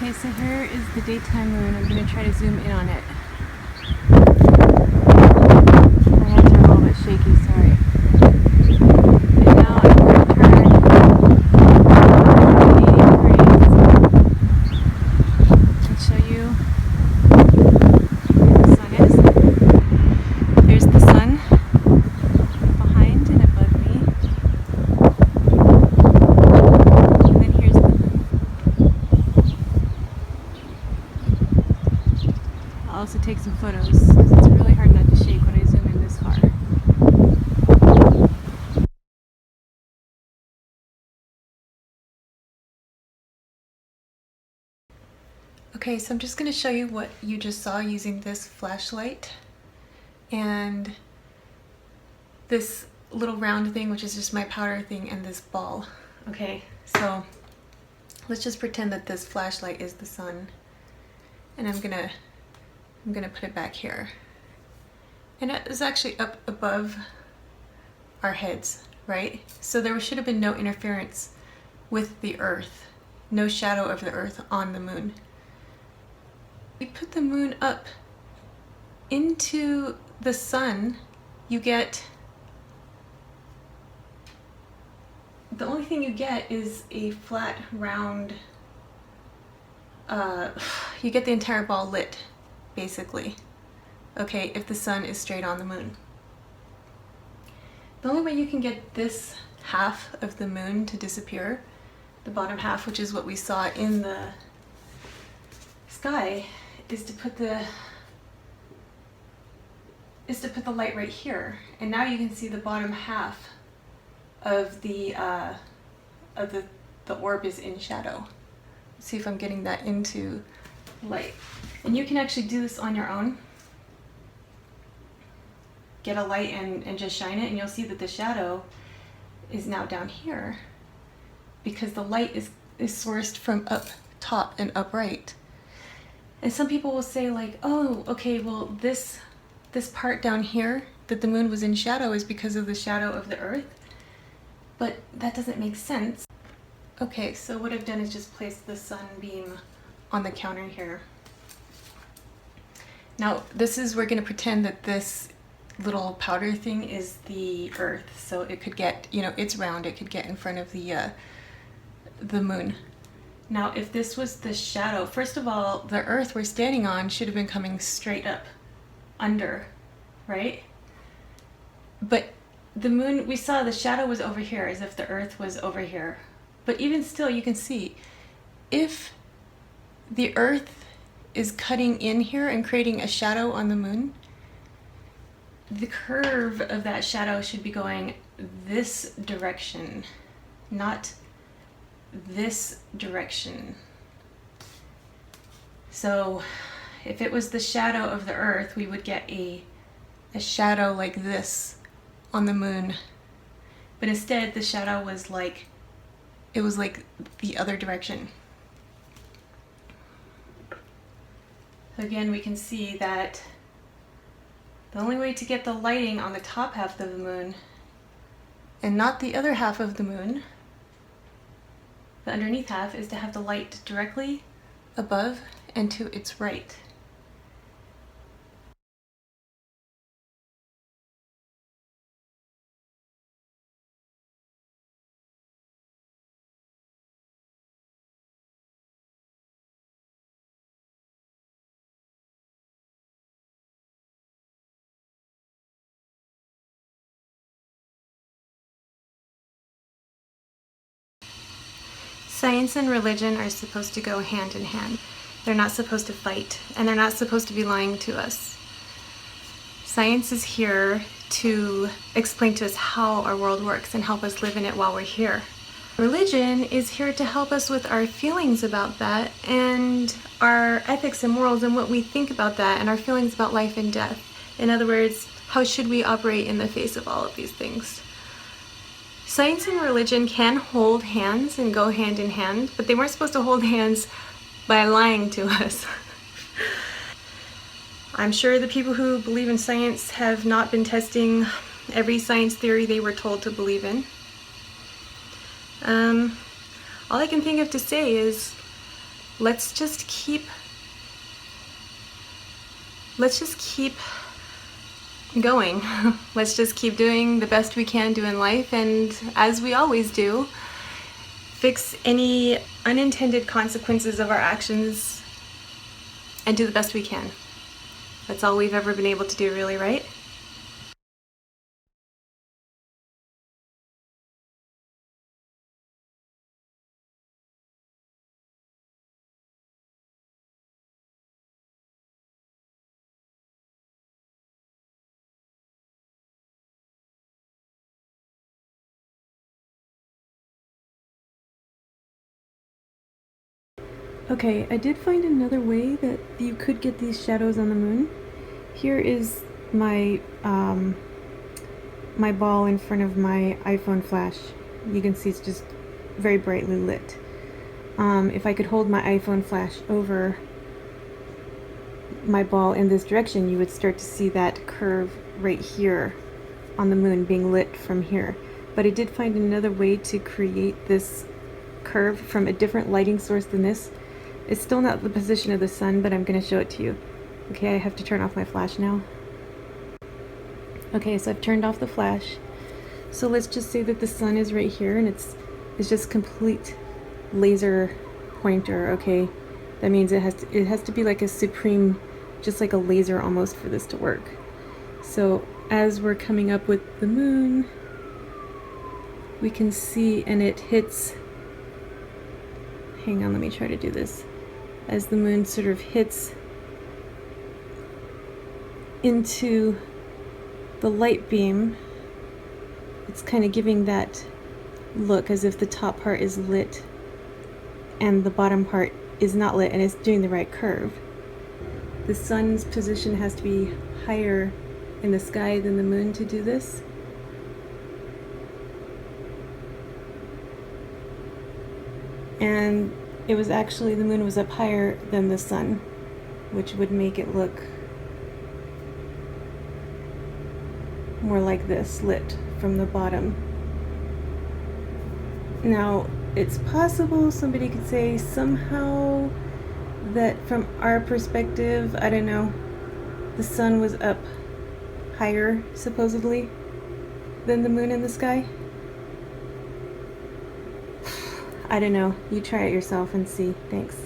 Okay, so here is the daytime moon. I'm going to try to zoom in on it. My hands are a little bit shaky, sorry. And now I'm going to turn 80 degrees and show you where the sun is. There's the sun behind and above me. And then here's the moon. I'll also take some photos because it's really hard not to shake when I zoom in this far. Okay, so I'm just going to show you what you just saw using this flashlight and this little round thing, which is just my powder thing, and this ball. Okay, so let's just pretend that this flashlight is the sun, and I'm gonna put it back here, and it is actually up above our heads, right? So there should have been no interference with the earth, no shadow of the earth on the moon. You put the moon up into the sun, you get, the only thing you get is a flat, round, you get the entire ball lit, basically, okay, if the sun is straight on the moon. The only way you can get this half of the moon to disappear, the bottom half, which is what we saw in the sky, is to put the light right here, and now you can see the bottom half of the orb is in shadow. Let's see if I'm getting that into light. And you can actually do this on your own. Get a light and just shine it, and you'll see that the shadow is now down here because the light is sourced from up top and upright. And some people will say like, oh, okay, well this part down here that the moon was in shadow is because of the shadow of the earth, but that doesn't make sense. Okay, so what I've done is just place the sunbeam on the counter here. Now we're going to pretend that this little powder thing is the earth, so it could get, it's round, it could get in front of the moon. Now if this was the shadow, first of all, the earth we're standing on should have been coming straight up under, right? But the moon, we saw the shadow was over here as if the earth was over here. But even still, you can see if the earth is cutting in here and creating a shadow on the moon, the curve of that shadow should be going this direction, not this direction. So if it was the shadow of the earth, we would get a shadow like this on the moon. But instead, the shadow was like, it was like the other direction. So again, we can see that the only way to get the lighting on the top half of the moon and not the other half of the moon, the underneath half, is to have the light directly above and to its right. Science and religion are supposed to go hand in hand. They're not supposed to fight, and they're not supposed to be lying to us. Science is here to explain to us how our world works and help us live in it while we're here. Religion is here to help us with our feelings about that and our ethics and morals and what we think about that and our feelings about life and death. In other words, how should we operate in the face of all of these things? Science and religion can hold hands and go hand in hand, but they weren't supposed to hold hands by lying to us. I'm sure the people who believe in science have not been testing every science theory they were told to believe in. All I can think of to say is let's just keep going. Let's just keep doing the best we can do in life, and as we always do, fix any unintended consequences of our actions and do the best we can. That's all we've ever been able to do, really, right? Okay, I did find another way that you could get these shadows on the moon. Here is my my ball in front of my iPhone flash. You can see it's just very brightly lit. If I could hold my iPhone flash over my ball in this direction, you would start to see that curve right here on the moon being lit from here. But I did find another way to create this curve from a different lighting source than this. It's still not the position of the sun, but I'm going to show it to you. Okay, I have to turn off my flash now. Okay, so I've turned off the flash. So let's just say that the sun is right here, and it's just complete laser pointer. Okay, that means it has to be like a supreme, just like a laser almost, for this to work. So as we're coming up with the moon, we can see, and it hits, hang on, let me try to do this. As the moon sort of hits into the light beam, it's kind of giving that look as if the top part is lit and the bottom part is not lit, and it's doing the right curve. The sun's position has to be higher in the sky than the moon to do this. And it was actually, the moon was up higher than the sun, which would make it look more like this, lit from the bottom. Now, it's possible somebody could say somehow that from our perspective, I don't know, the sun was up higher, supposedly, than the moon in the sky. I don't know. You try it yourself and see. Thanks.